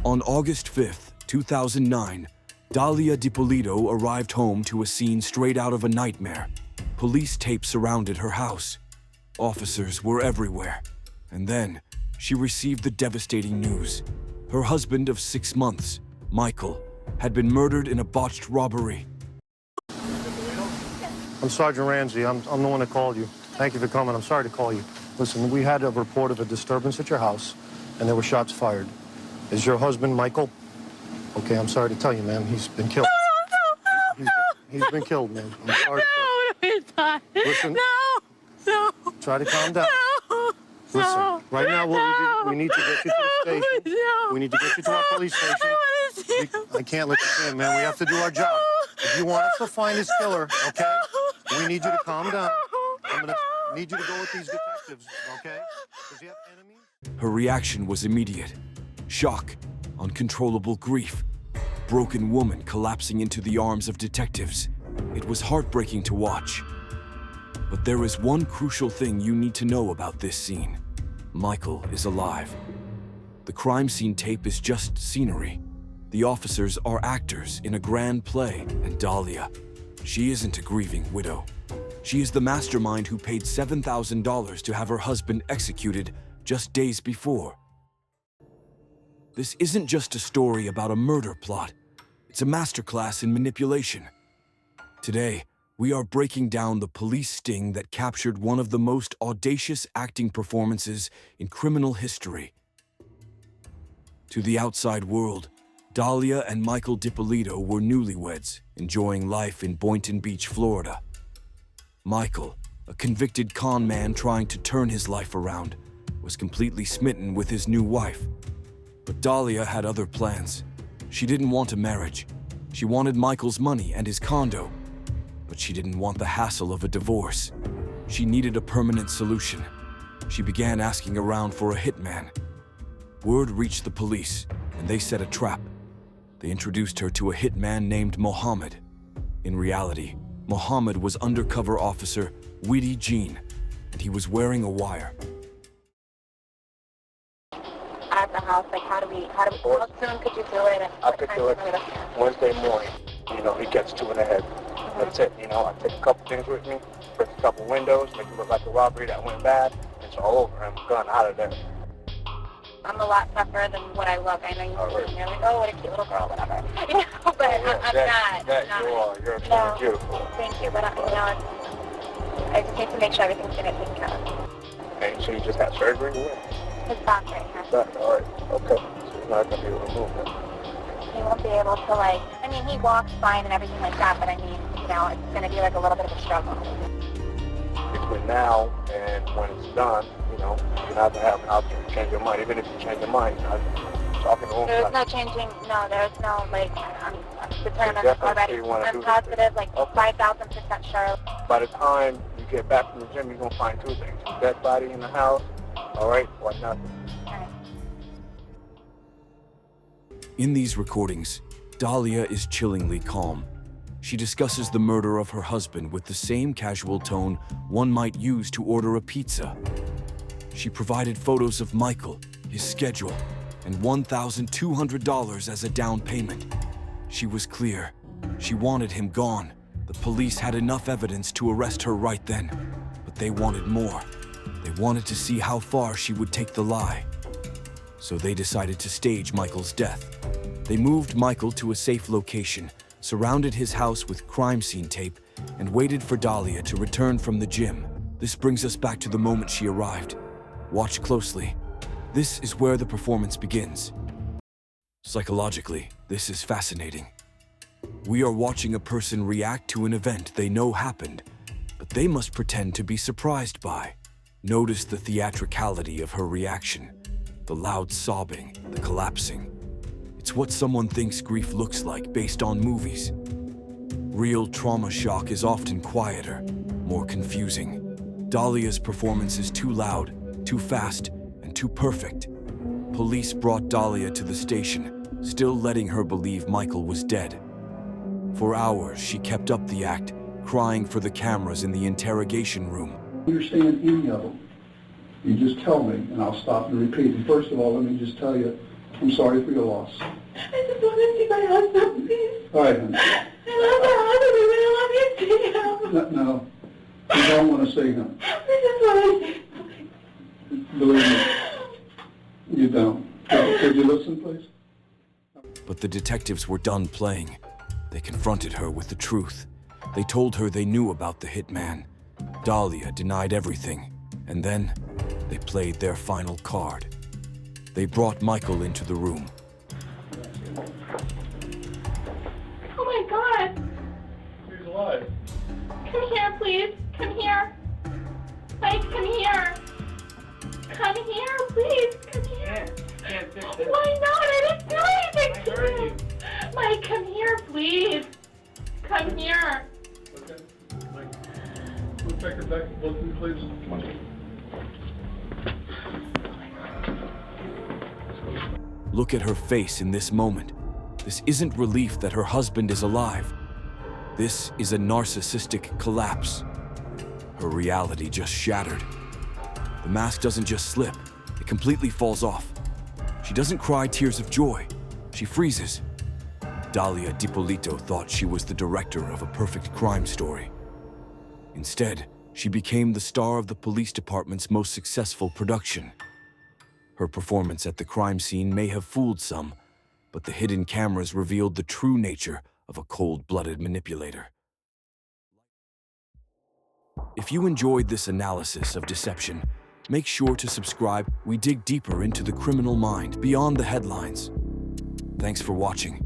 On August 5th, 2009, Dalia Dippolito arrived home to a scene straight out of a nightmare. Police tape surrounded her house. Officers were everywhere. And then, she received the devastating news. Her husband of 6 months, Michael, had been murdered in a botched robbery. I'm Sergeant Ramsey. I'm the one that called you. Thank you for coming. I'm sorry to call you. Listen, we had a report of a disturbance at your house, and there were shots fired. Is your husband Michael? Okay, I'm sorry to tell you, ma'am. He's been killed. He's been killed, man. I'm sorry. No, he's not. Listen. No. Try to calm down. No. Listen, right now we need to get you to the station. No. We need to get you to our police station. I want to see him. I can't let you in, man. We have to do our job. If you want us to find his killer, okay? We need you to calm down. I'm gonna need you to go with these detectives, okay? Does he have enemies? Her reaction was immediate. Shock, uncontrollable grief, broken woman collapsing into the arms of detectives. It was heartbreaking to watch. But there is one crucial thing you need to know about this scene. Michael is alive. The crime scene tape is just scenery. The officers are actors in a grand play, and Dalia, she isn't a grieving widow. She is the mastermind who paid $7,000 to have her husband executed just days before. This isn't just a story about a murder plot. It's a masterclass in manipulation. Today, we are breaking down the police sting that captured one of the most audacious acting performances in criminal history. To the outside world, Dalia and Michael Dippolito were newlyweds, enjoying life in Boynton Beach, Florida. Michael, a convicted con man trying to turn his life around, was completely smitten with his new wife. But Dalia had other plans. She didn't want a marriage. She wanted Michael's money and his condo. But she didn't want the hassle of a divorce. She needed a permanent solution. She began asking around for a hitman. Word reached the police, and they set a trap. They introduced her to a hitman named Mohammed. In reality, Mohammed was undercover officer Witty Jean, and he was wearing a wire. At the house, like how soon could you do it? I could do it Wednesday morning. You know, he gets 2 in the head. That's it. You know, I take a couple things with me, break a couple windows, make it look like a robbery that went bad. It's all over. I'm gone out of there. I'm a lot tougher than what I look. I know you're like, oh, what a cute little girl, whatever. You know, but I'm not. You are. You're beautiful. Thank you, but I just need to make sure everything's gonna get taken care of. Hey, so you just had surgery? His back right here. All right. Okay. So he's not gonna be able to move it. He won't be able to he walks fine and everything like that, but I mean, you know, it's gonna be like a little bit of a struggle. Between now and when it's done, you know, you have to have an option to change your mind. Even if you change your mind, I'm talking to him. There's no changing, there's no, I'm determined already. I'm positive, 5,000% sure. By the time you get back from the gym, you're going to find 2 things. A dead body in the house, all right, or nothing. In these recordings, Dalia is chillingly calm. She discusses the murder of her husband with the same casual tone one might use to order a pizza. She provided photos of Michael, his schedule, and $1,200 as a down payment. She was clear. She wanted him gone. The police had enough evidence to arrest her right then, but they wanted more. They wanted to see how far she would take the lie. So they decided to stage Michael's death. They moved Michael to a safe location, surrounded his house with crime scene tape, and waited for Dalia to return from the gym. This brings us back to the moment she arrived. Watch closely. This is where the performance begins. Psychologically, this is fascinating. We are watching a person react to an event they know happened, but they must pretend to be surprised by. Notice the theatricality of her reaction, the loud sobbing, the collapsing. It's what someone thinks grief looks like based on movies. Real trauma shock is often quieter, more confusing. Dalia's performance is too loud, too fast, and too perfect. Police brought Dalia to the station, still letting her believe Michael was dead. For hours, she kept up the act, crying for the cameras in the interrogation room. Understand any of them, you just tell me, and I'll stop and repeat. And first of all, let me just tell you, I'm sorry for your loss. I just want to see my husband, please. All right, honey. I love my husband, and I love you, too. No, you don't want to see him. I just want to see him. Believe me, you don't. Could you listen, please? But the detectives were done playing. They confronted her with the truth. They told her they knew about the hitman. Dalia denied everything, and then they played their final card. They brought Michael into the room. Oh my God! He's alive. Come here, please. Come here. Mike, come here. Come here, please. Come here. Can't fix it. Why not? I didn't do anything to heard you. you. Mike, come here, please. Come here. Okay. Mike, we'll take her back. Wilson, please. Come on. Look at her face in this moment. This isn't relief that her husband is alive. This is a narcissistic collapse. Her reality just shattered. The mask doesn't just slip, it completely falls off. She doesn't cry tears of joy, she freezes. Dalia Dippolito thought she was the director of a perfect crime story. Instead, she became the star of the police department's most successful production. Her performance at the crime scene may have fooled some, but the hidden cameras revealed the true nature of a cold-blooded manipulator. If you enjoyed this analysis of deception, make sure to subscribe. We dig deeper into the criminal mind beyond the headlines. Thanks for watching.